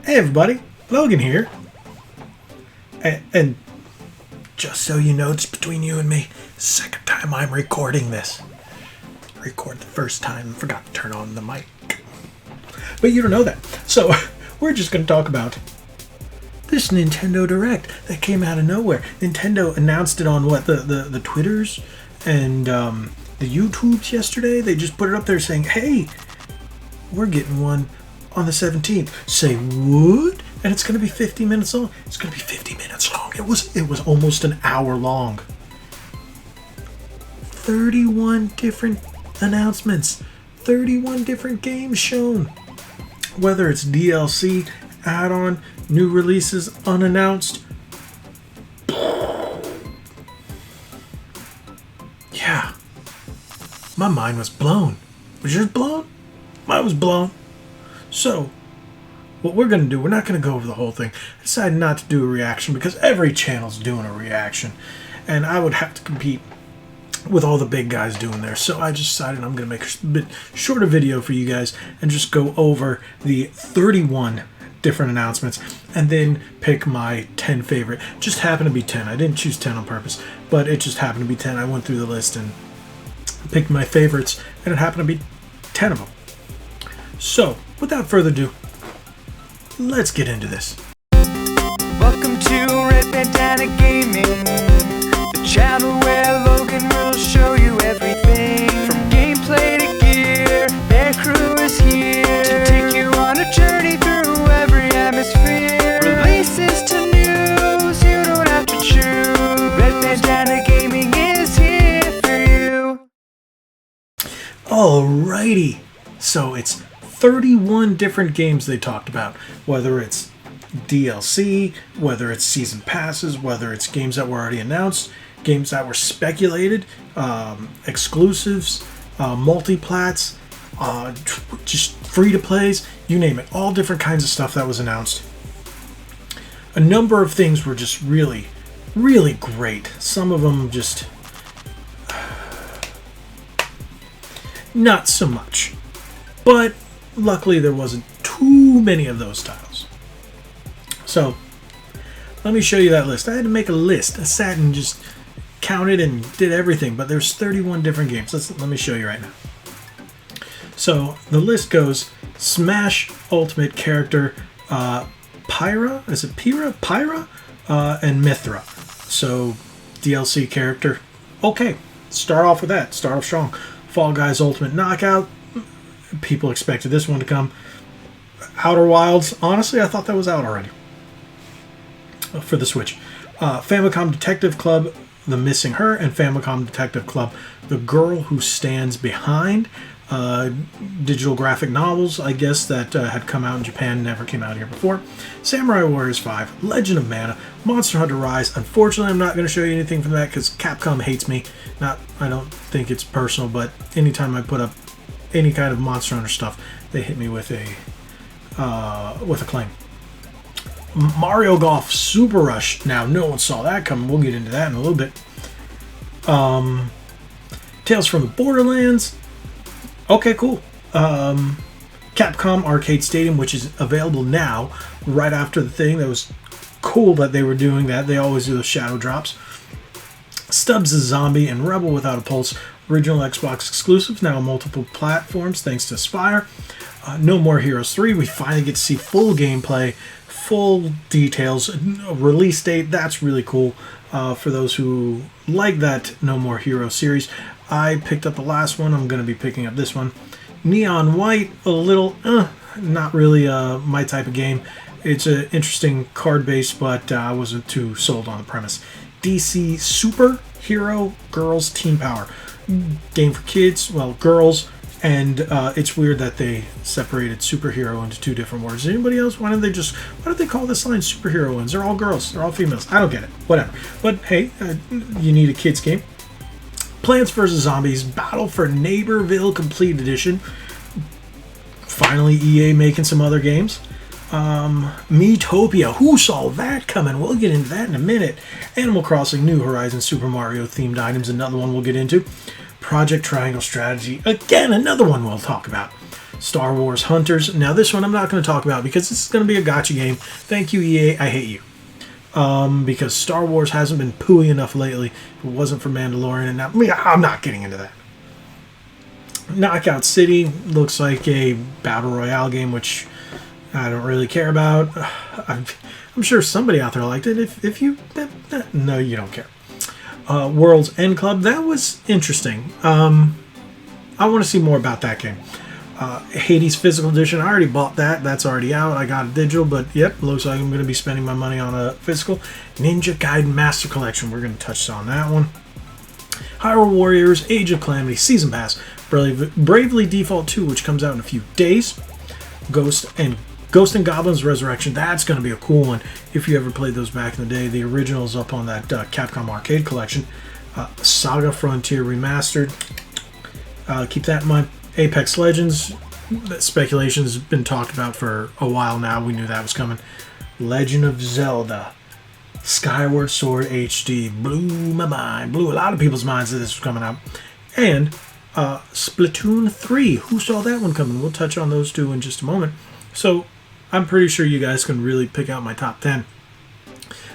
Hey everybody, Logan here. And just so you know, just between you and me, second time I'm recording this. Record the first time, forgot to turn on the mic. But you don't know that. So we're just going to talk about this Nintendo Direct that came out of nowhere. Nintendo announced it on the Twitters and the YouTubes yesterday. They just put it up there saying, hey, we're getting one on the 17th. Say what? And it's going to be 50 minutes long. It's going to be 50 minutes long. It was almost an hour long. 31 different announcements. 31 different games shown. Whether it's DLC, add-on, new releases, unannounced. Yeah. My mind was blown. Was yours blown? Mine was blown. So, what we're going to do, we're not going to go over the whole thing. I decided not to do a reaction because every channel's doing a reaction. And I would have to compete with all the big guys doing theirs. So I just decided I'm going to make a bit shorter video for you guys and just go over the 31 different announcements and then pick my 10 favorite. Just happened to be 10. I didn't choose 10 on purpose, but it just happened to be 10. I went through the list and picked my favorites, and it happened to be 10 of them. So, without further ado, let's get into this. Welcome to Red Bandana Gaming, the channel where Logan will show you everything from gameplay to gear. Their crew is here to take you on a journey through every atmosphere. Releases to news, you don't have to choose. Red Bandana Gaming is here for you. Alrighty, so it's 31 different games they talked about, whether it's DLC, whether it's season passes, whether it's games that were already announced, games that were speculated, exclusives, multiplats, just free-to-plays, you name it. All different kinds of stuff that was announced. A number of things were just really, really great. Some of them just not so much. But luckily there wasn't too many of those titles. So, let me show you that list. I had to make a list. I sat and just counted and did everything, but there's 31 different games. Let me show you right now. So, the list goes Smash Ultimate Character Pyra, is it Pyra? Pyra? And Mithra. So, DLC character. Okay, start off with that. Start off strong. Fall Guys Ultimate Knockout. People expected this one to come. Outer Wilds, honestly, I thought that was out already for the Switch. Famicom Detective Club, The Missing Her, and Famicom Detective Club, The Girl Who Stands Behind. Digital graphic novels, I guess, that had come out in Japan, never came out here before. Samurai Warriors 5, Legend of Mana, Monster Hunter Rise. Unfortunately, I'm not going to show you anything from that because Capcom hates me. I don't think it's personal, but anytime I put up any kind of Monster Hunter stuff, they hit me with a claim. Mario Golf Super Rush. Now, no one saw that coming. We'll get into that in a little bit. Tales from the Borderlands. Okay, cool. Capcom Arcade Stadium, which is available now, right after the thing. That was cool that they were doing that. They always do those shadow drops. Stubbs the Zombie and Rebel Without a Pulse. Original Xbox exclusives, now on multiple platforms thanks to Spire. No More Heroes 3, we finally get to see full gameplay, full details, release date. That's really cool for those who like that No More Heroes series. I picked up the last one. I'm going to be picking up this one. Neon White, a little, not really my type of game. It's an interesting card base, but I wasn't too sold on the premise. DC Super Hero Girls Team Power. Game for kids, well, girls, and it's weird that they separated superhero into two different words. Anybody else? Why don't they call this line superheroines? They're all girls. They're all females. I don't get it. Whatever. But hey, you need a kids game. Plants vs. Zombies Battle for Neighborville Complete Edition. Finally, EA making some other games. Miitopia. Who saw that coming? We'll get into that in a minute. Animal Crossing New Horizons Super Mario themed items. Another one we'll get into. Project Triangle Strategy. Again, another one we'll talk about. Star Wars Hunters. Now this one I'm not going to talk about because this is going to be a gacha game. Thank you, EA. I hate you. Because Star Wars hasn't been pooey enough lately. If it wasn't for Mandalorian, and now, I'm not getting into that. Knockout City looks like a battle royale game, which I don't really care about. I'm sure somebody out there liked it. If you no, you don't care. World's End Club, that was interesting. I want to see more about that game. Hades Physical Edition, I already bought that. That's already out. I got a digital, but yep, looks like I'm going to be spending my money on a physical. Ninja Gaiden Master Collection, we're going to touch on that one. Hyrule Warriors Age of Calamity Season Pass. Bravely Default 2, which comes out in a few days. Ghost and Goblins Resurrection, that's going to be a cool one. If you ever played those back in the day, the original's up on that Capcom Arcade Collection. Saga Frontier Remastered. Keep that in mind. Apex Legends, that speculation's been talked about for a while now. We knew that was coming. Legend of Zelda. Skyward Sword HD. Blew my mind. Blew a lot of people's minds that this was coming out. And Splatoon 3. Who saw that one coming? We'll touch on those two in just a moment. So I'm pretty sure you guys can really pick out my top 10.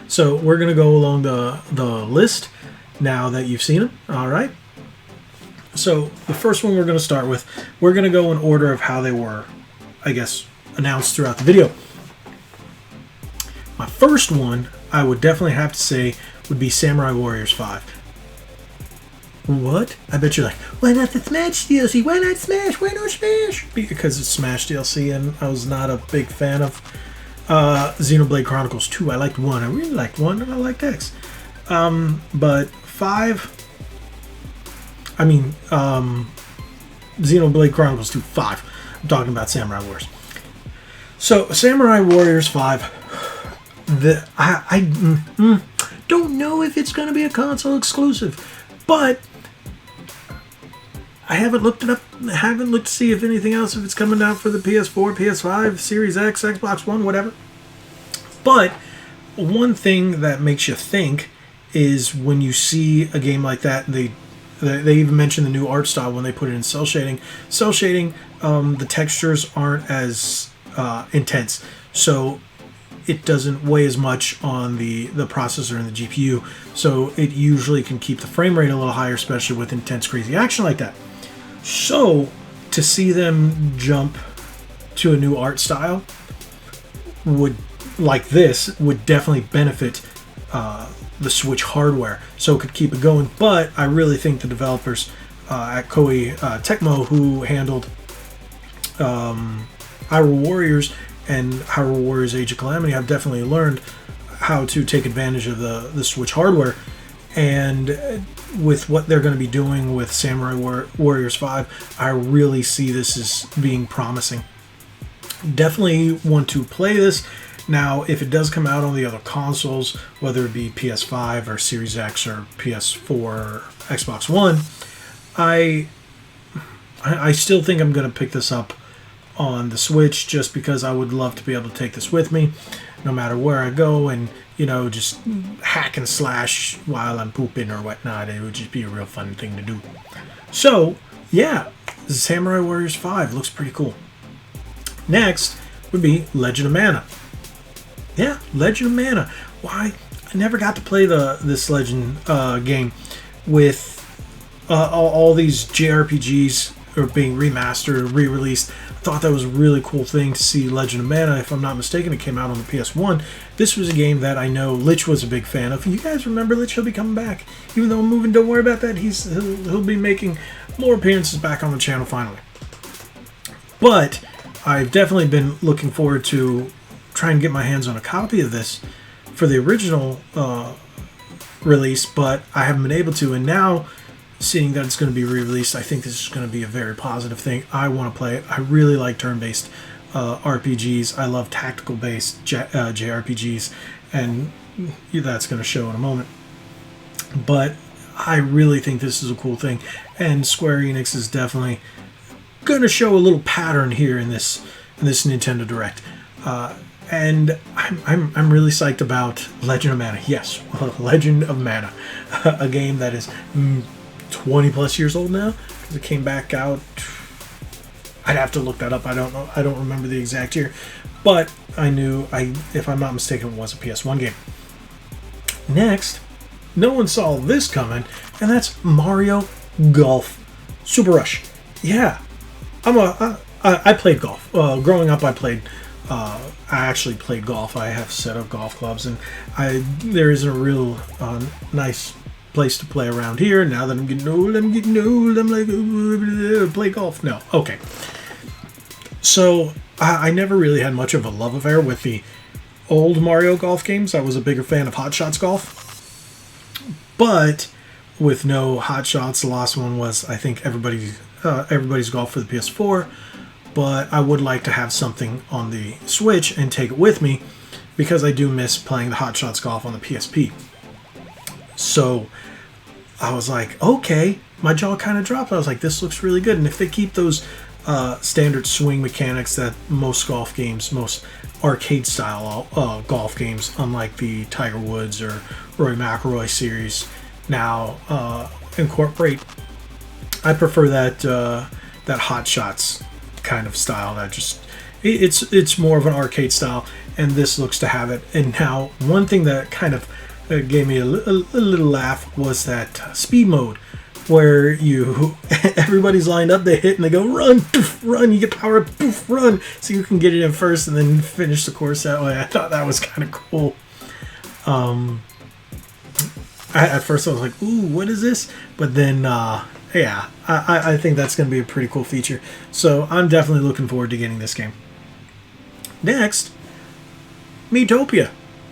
So we're going to go along the list now that you've seen them. All right. So the first one we're going to start with, we're going to go in order of how they were, I guess, announced throughout the video. My first one, I would definitely have to say, would be Samurai Warriors 5. What? I bet you're like, why not the Smash DLC? Why not Smash? Why not Smash? Because it's Smash DLC, and I was not a big fan of Xenoblade Chronicles 2. I liked 1. I really liked 1, and I liked X. But 5... Xenoblade Chronicles 2, 5. I'm talking about Samurai Warriors. So, Samurai Warriors 5, I don't know if it's going to be a console exclusive, but I haven't looked it up. I haven't looked to see if anything else, if it's coming out for the PS4, PS5, Series X, Xbox One, whatever. But one thing that makes you think is when you see a game like that, they even mentioned the new art style when they put it in cell shading. Cell shading, the textures aren't as intense, so it doesn't weigh as much on the processor and the GPU, so it usually can keep the frame rate a little higher, especially with intense, crazy action like that. So to see them jump to a new art style would definitely benefit the Switch hardware, so it could keep it going. But I really think the developers at Koei Tecmo, who handled Hyrule Warriors and Hyrule Warriors Age of Calamity, have definitely learned how to take advantage of the Switch hardware. And with what they're going to be doing with Samurai Warriors 5, I really see this as being promising. Definitely want to play this. Now, if it does come out on the other consoles, whether it be PS5 or Series X or PS4 or Xbox One, I still think I'm going to pick this up on the Switch, just because I would love to be able to take this with me no matter where I go, and just hack and slash while I'm pooping or whatnot. It would just be a real fun thing to do. So yeah, Samurai Warriors 5 looks pretty cool. Next would be Legend of Mana. Yeah, Legend of Mana. Why? I never got to play this Legend game with all these JRPGs are being remastered or re-released. I thought that was a really cool thing to see Legend of Mana. If I'm not mistaken, it came out on the PS1. This was a game that I know Lich was a big fan of. You guys remember Lich? He'll be coming back. Even though I'm moving, don't worry about that. He'll be making more appearances back on the channel finally. But I've definitely been looking forward to try and get my hands on a copy of this for the original release, but I haven't been able to. And now, seeing that it's going to be re-released, I think this is going to be a very positive thing. I want to play it. I really like turn-based RPGs. I love tactical-based JRPGs, and that's going to show in a moment. But I really think this is a cool thing, and Square Enix is definitely going to show a little pattern here in this Nintendo Direct. And I'm really psyched about Legend of Mana. Yes, Legend of Mana, a game that is 20 plus years old now, because it came back out I'd have to look that up. I don't know. I don't remember the exact year, but I knew if I'm not mistaken, it was a PS1 game. Next, no one saw this coming, and that's Mario Golf Super Rush. Yeah, I played golf. Growing up, I actually played golf. I have a set of golf clubs, and there isn't a real nice place to play around here. Now that I'm getting old, I'm like, play golf. No, okay. So I never really had much of a love affair with the old Mario Golf games. I was a bigger fan of Hot Shots Golf. But with no Hot Shots, the last one was, I think, Everybody's Golf for the PS4. But I would like to have something on the Switch and take it with me, because I do miss playing the Hot Shots Golf on the PSP. So I was like, okay, my jaw kind of dropped. I was like, this looks really good. And if they keep those standard swing mechanics that most golf games, most arcade style golf games, unlike the Tiger Woods or Rory McIlroy series, now incorporate, I prefer that Hot Shots kind of style. That just it's more of an arcade style, and this looks to have it. And now one thing that kind of gave me a little laugh was that speed mode, where everybody's lined up, they hit and they go run, poof, run, you get power up, poof, run, so you can get it in first and then finish the course that way. I thought that was kind of cool. At first I was like, ooh, what is this? But then yeah, I think that's going to be a pretty cool feature. So I'm definitely looking forward to getting this game. Next, Miitopia.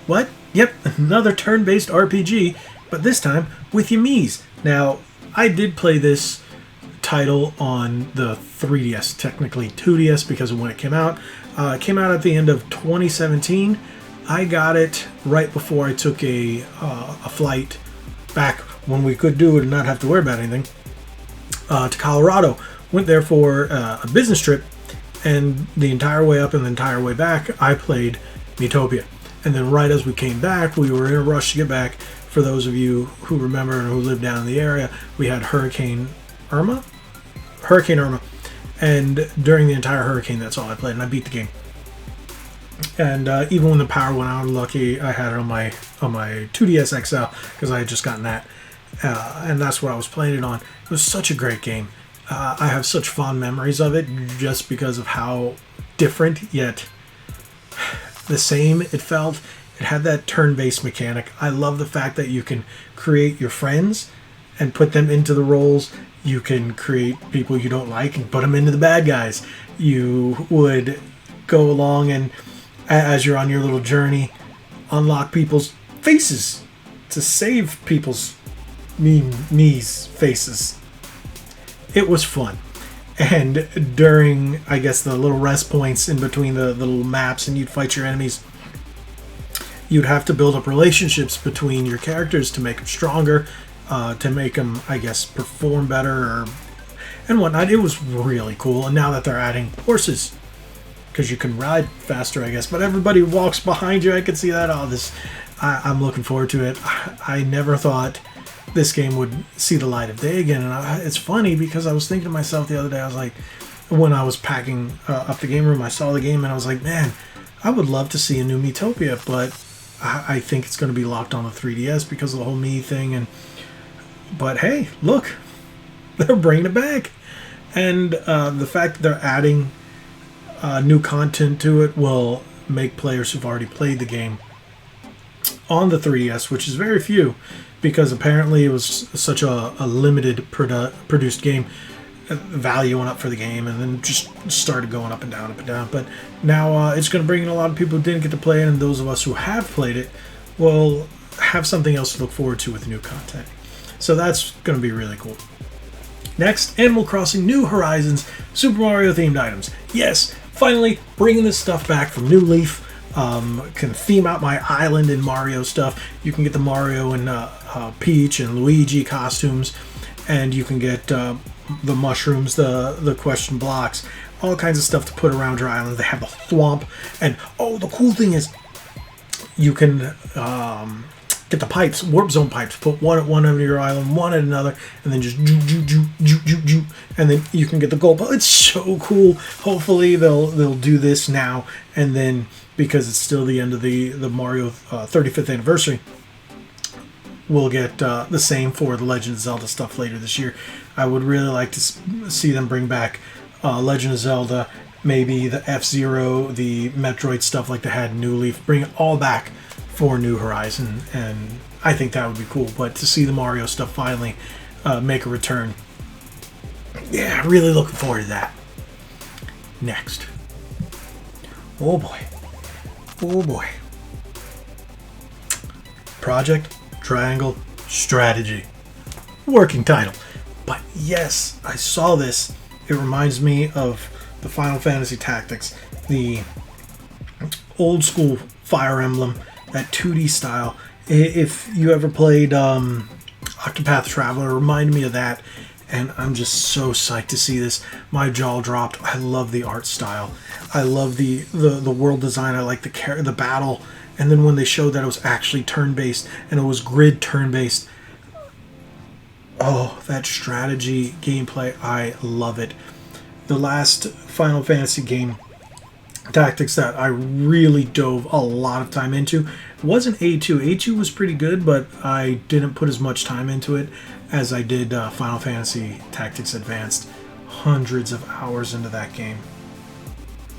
What? Yep, another turn-based RPG, but this time with your Miis. Now, I did play this title on the 3DS, technically 2DS because of when it came out. It came out at the end of 2017. I got it right before I took a flight back when we could do it and not have to worry about anything, to Colorado. Went there for a business trip, and the entire way up and the entire way back, I played Miitopia. And then right as we came back, we were in a rush to get back. For those of you who remember and who live down in the area, we had Hurricane Irma. And during the entire hurricane, that's all I played, and I beat the game. And even when the power went out, lucky I had it on my 2DS XL, because I had just gotten that. And that's what I was playing it on. It was such a great game. I have such fond memories of it, just because of how different yet the same it felt. It had that turn-based mechanic. I love the fact that you can create your friends and put them into the roles. You can create people you don't like and put them into the bad guys. You would go along and, as you're on your little journey, unlock people's faces to save people's Mii's faces. It was fun. And during, I guess, the little rest points in between the little maps and you'd fight your enemies, you'd have to build up relationships between your characters to make them stronger, to make them, I guess, perform better and whatnot. It was really cool. And now that they're adding horses, because you can ride faster, I guess, but everybody walks behind you. I can see that. I'm looking forward to it. I never thought this game would see the light of day again. And it's funny because I was thinking to myself the other day, I was like, when I was packing up the game room, I saw the game and I was like, man, I would love to see a new Miitopia, but I think it's going to be locked on the 3DS because of the whole Mii thing. But hey, look, they're bringing it back. And the fact that they're adding new content to it will make players who've already played the game on the 3DS, which is very few, because apparently it was such a limited produced game, value went up for the game and then just started going up and down. But now it's going to bring in a lot of people who didn't get to play it, and those of us who have played it will have something else to look forward to with new content. So that's going to be really cool. Next, Animal Crossing New Horizons Super Mario themed items. Yes, finally bringing this stuff back from New Leaf. Can theme out my island in Mario stuff. You can get the Mario and Peach and Luigi costumes, and you can get the mushrooms, the question blocks, all kinds of stuff to put around your island. They have the thwomp, and oh, the cool thing is you can get the pipes, warp zone pipes, put one at one end of your island, one at another, and then just ju, and then you can get the gold. It's so cool. Hopefully they'll do this now, and then because it's still the end of the Mario 35th anniversary, we'll get the same for the Legend of Zelda stuff later this year. I would really like to see them bring back Legend of Zelda, maybe the F-Zero, the Metroid stuff like they had in New Leaf, bring it all back for New Horizon, and I think that would be cool. But to see the Mario stuff finally make a return, yeah, really looking forward to that. Next. Oh boy. Project Triangle Strategy. Working title. But yes, I saw this. It reminds me of the Final Fantasy Tactics, the old school Fire Emblem, that 2D style. If you ever played Octopath Traveler, it reminded me of that, and I'm just so psyched to see this. My jaw dropped. I love the art style. I love the world design. I like the battle, and then when they showed that it was actually turn-based and it was grid turn-based, oh, that strategy gameplay, I love it. The last Final Fantasy game, Tactics, that I really dove a lot of time into wasn't A2. A2 was pretty good, but I didn't put as much time into it as I did Final Fantasy Tactics Advanced. Hundreds of hours into that game.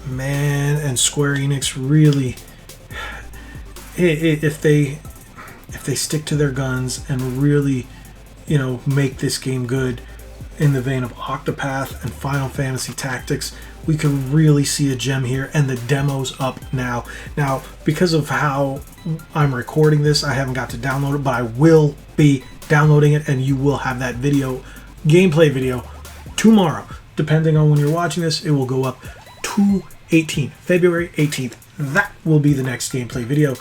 Man, and Square Enix really, if they stick to their guns and really, make this game good in the vein of Octopath and Final Fantasy Tactics, we could really see a gem here, and the demo's up now. Now, because of how I'm recording this, I haven't got to download it, but I will be downloading it, and you will have that gameplay video, tomorrow. Depending on when you're watching this, it will go up to February 18th. That will be the next gameplay video.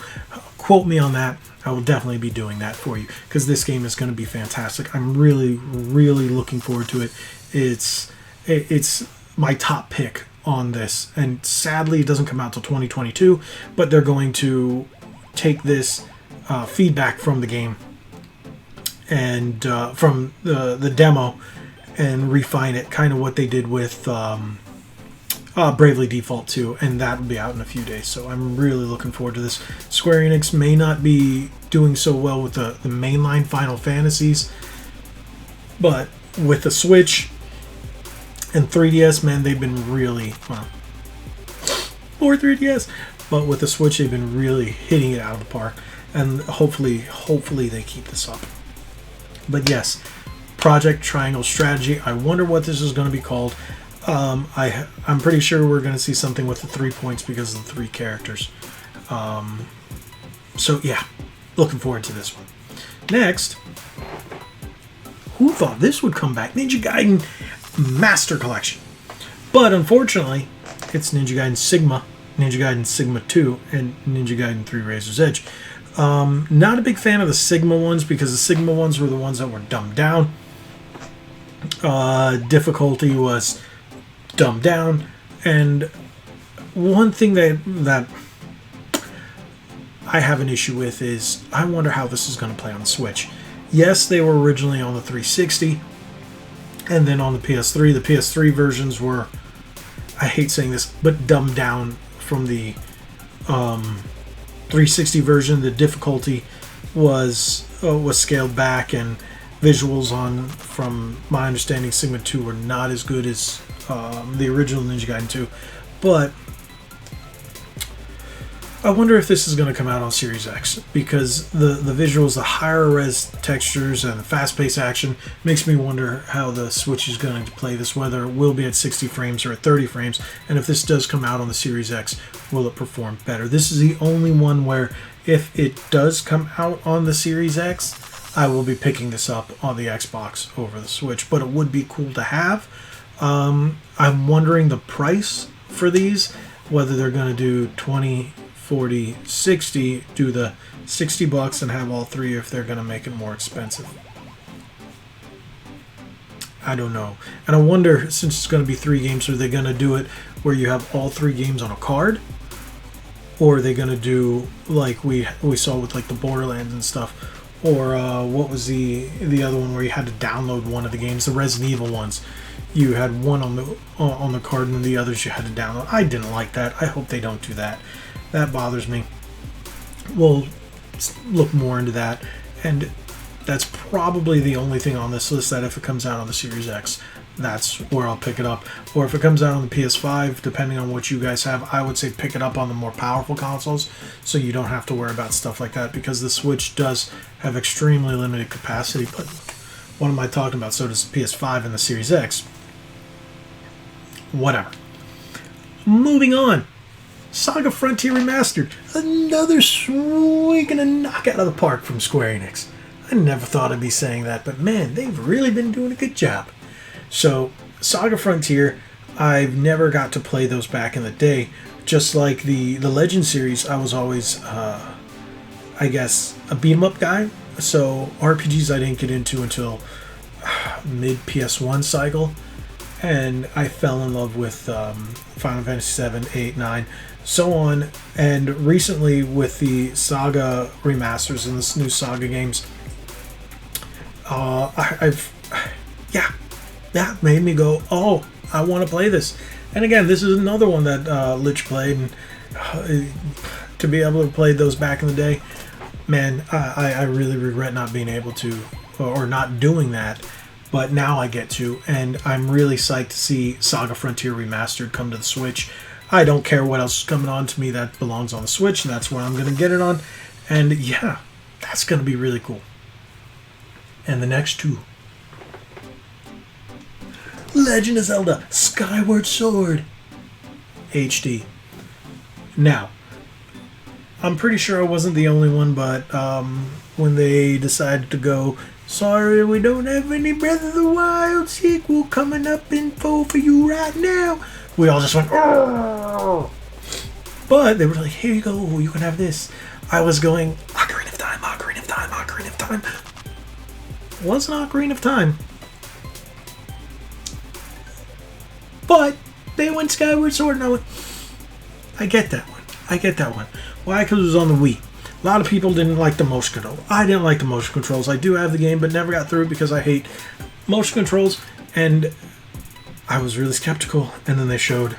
Quote me on that. I will definitely be doing that for you, because this game is going to be fantastic. I'm really, really looking forward to it. It's my top pick on this, and sadly it doesn't come out till 2022, but they're going to take this feedback from the game and from the demo and refine it, kind of what they did with Bravely Default 2, and that will be out in a few days. So I'm really looking forward to this. Square Enix may not be doing so well with the mainline Final Fantasies, but with the Switch and 3DS, man, they've been really, or 3DS, but with the Switch, they've been really hitting it out of the park, and hopefully they keep this up. But yes, Project Triangle Strategy. I wonder what this is going to be called. I'm pretty sure we're going to see something with the 3 points because of the 3 characters. So yeah, looking forward to this one. Next, who thought this would come back? Ninja Gaiden Master Collection. But unfortunately, it's Ninja Gaiden Sigma, Ninja Gaiden Sigma 2, and Ninja Gaiden 3 Razor's Edge. Not a big fan of the Sigma ones, because the Sigma ones were the ones that were dumbed down. Difficulty was dumbed down, and one thing that I have an issue with is I wonder how this is going to play on the Switch. Yes, they were originally on the 360 and then on the PS3. The PS3 versions were, I hate saying this, but dumbed down from the 360 version. The difficulty was scaled back, and visuals from my understanding, Sigma 2 were not as good as the original Ninja Gaiden 2. But I wonder if this is going to come out on Series X, because the visuals, the higher res textures, and the fast-paced action makes me wonder how the Switch is going to play this, whether it will be at 60 frames or at 30 frames, and if this does come out on the Series X, will it perform better? This is the only one where if it does come out on the Series X, I will be picking this up on the Xbox over the Switch, but it would be cool to have. I'm wondering the price for these, whether they're going to do 20, 40, 60, do the $60 and have all 3, if they're going to make it more expensive. I don't know. And I wonder, since it's going to be 3 games, are they going to do it where you have all 3 games on a card? or are they going to do like we saw with like the Borderlands and stuff? Or what was the other one where you had to download one of the games, the Resident Evil ones? You had one on the card and the others you had to download. I didn't like that. I hope they don't do that. That bothers me. We'll look more into that. And that's probably the only thing on this list that if it comes out on the Series X, that's where I'll pick it up. Or if it comes out on the PS5, depending on what you guys have, I would say pick it up on the more powerful consoles so you don't have to worry about stuff like that, because the Switch does have extremely limited capacity. But what am I talking about? So does the PS5 and the Series X. Whatever. Moving on. Saga Frontier Remastered. Another swing and a knockout of the park from Square Enix. I never thought I'd be saying that, but man, they've really been doing a good job. So, Saga Frontier, I've never got to play those back in the day. Just like the Legend series, I was always, I guess, a beat-em-up guy. So, RPGs I didn't get into until mid-PS1 cycle. And I fell in love with Final Fantasy 7, 8, 9, so on. And recently with the Saga remasters and this new Saga games, that made me go, oh, I want to play this. And again, this is another one that Lich played, and to be able to play those back in the day, man, I really regret not being able to, or not doing that. But now I get to, and I'm really psyched to see Saga Frontier Remastered come to the Switch. I don't care what else is coming on to me that belongs on the Switch, and that's where I'm going to get it on. And yeah, that's going to be really cool. And the next two. Legend of Zelda Skyward Sword HD. Now, I'm pretty sure I wasn't the only one, but when they decided to go, sorry, we don't have any Breath of the Wild sequel coming up in full for you right now, we all just went, oh! But they were like, here you go, you can have this. I was going, Ocarina of Time, Ocarina of Time, Ocarina of Time. It wasn't Ocarina of Time. But they went Skyward Sword, and I went, I get that one. I get that one. Why? Because it was on the Wii. A lot of people didn't like the motion control. I didn't like the motion controls. I do have the game, but never got through it because I hate motion controls. And I was really skeptical. And then they showed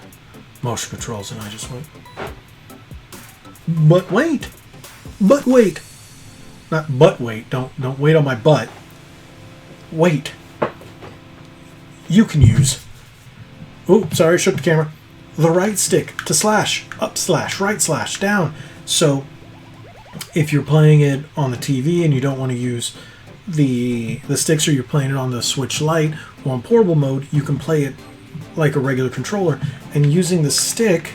motion controls, and I just went, but wait. But wait. Not but wait. Don't wait on my butt. Wait. You can use, oh, sorry, I shook the camera, the right stick to slash, up slash, right slash, down. So if you're playing it on the TV and you don't want to use the sticks, or you're playing it on the Switch Lite or on portable mode, you can play it like a regular controller, and using the stick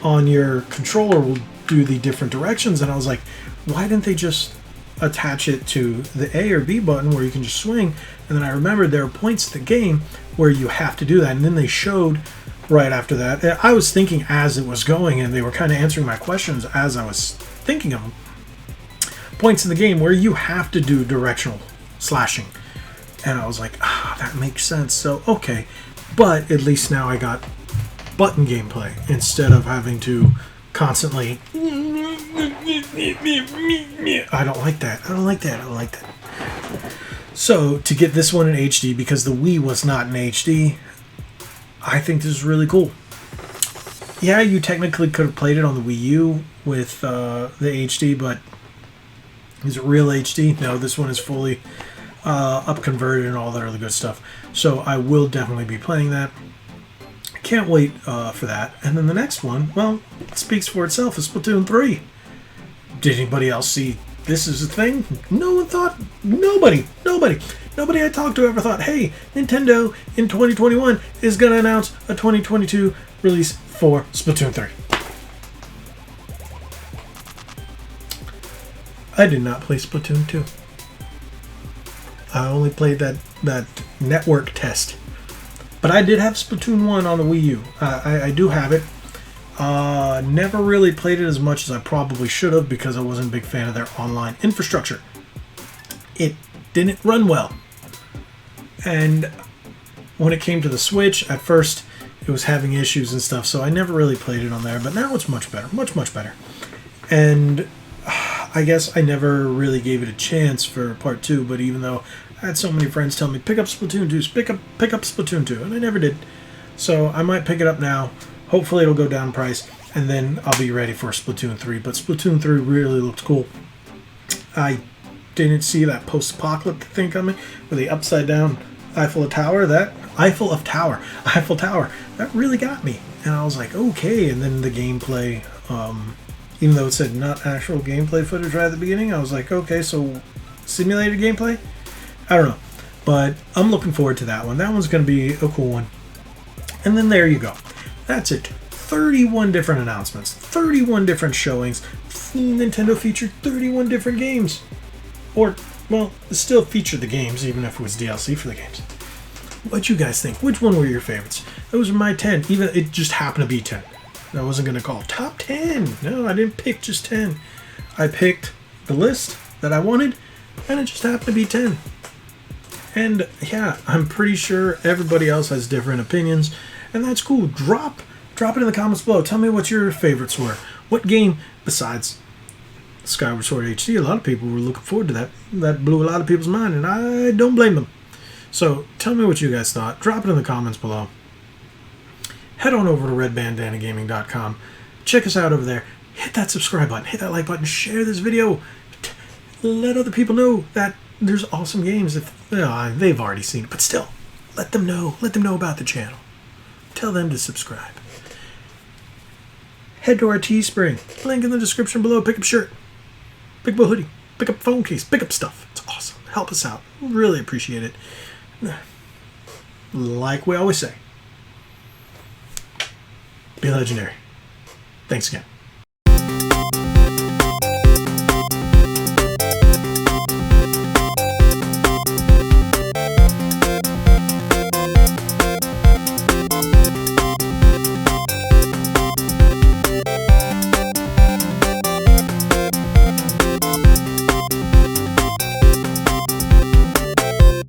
on your controller will do the different directions. And I was like, why didn't they just attach it to the A or B button where you can just swing? And then I remembered there are points in the game where you have to do that, and then they showed right after that. I was thinking as it was going, and they were kind of answering my questions as I was thinking of them. Points in the game where you have to do directional slashing, and I was like, that makes sense. So okay, but at least now I got button gameplay instead of having to constantly, I don't like that. I don't like that. I don't like that. So to get this one in HD, because the Wii was not in HD, I think this is really cool. Yeah, you technically could have played it on the Wii U with the HD, but is it real HD? No, this one is fully up converted and all that other good stuff. So I will definitely be playing that. Can't wait for that. And then the next one, well, it speaks for itself, is Splatoon 3. Did anybody else see this is a thing? No one thought, nobody I talked to ever thought, hey, Nintendo in 2021 is going to announce a 2022 release for Splatoon 3. I did not play Splatoon 2. I only played that network test. But I did have Splatoon 1 on the Wii U. I do have it. Never really played it as much as I probably should have because I wasn't a big fan of their online infrastructure. It didn't run well. And when it came to the Switch, at first it was having issues and stuff, so I never really played it on there. But now it's much better, much better. And I guess I never really gave it a chance for part 2. But even though I had so many friends tell me pick up Splatoon 2, pick up Splatoon 2, and I never did. So I might pick it up now. Hopefully it'll go down in price, and then I'll be ready for Splatoon 3. But Splatoon 3 really looks cool. I didn't see that post-apocalyptic thing coming with the upside-down Eiffel Tower. That really got me. And I was like, okay. And then the gameplay, even though it said not actual gameplay footage right at the beginning, I was like, okay, so simulated gameplay? I don't know. But I'm looking forward to that one. That one's going to be a cool one. And then there you go. That's it. 31 different announcements, 31 different showings. Nintendo featured 31 different games. Or, well, it still featured the games, even if it was DLC for the games. What you guys think? Which one were your favorites? Those are my 10. Even it just happened to be 10. I wasn't going to call top 10. No, I didn't pick just 10. I picked the list that I wanted, and it just happened to be 10. And yeah, I'm pretty sure everybody else has different opinions, and that's cool. Drop it in the comments below. Tell me what your favorites were. What game, besides Skyward Sword HD, a lot of people were looking forward to that. That blew a lot of people's mind, and I don't blame them. So tell me what you guys thought. Drop it in the comments below. Head on over to redbandanagaming.com. Check us out over there. Hit that subscribe button. Hit that like button. Share this video. Let other people know that there's awesome games. If they've already seen it, but still, let them know. Let them know about the channel. Tell them to subscribe. Head to our Teespring. Link in the description below. Pick up a shirt. Pick up a hoodie. Pick up a phone case. Pick up stuff. It's awesome. Help us out. Really appreciate it. Like we always say, be legendary. Thanks again.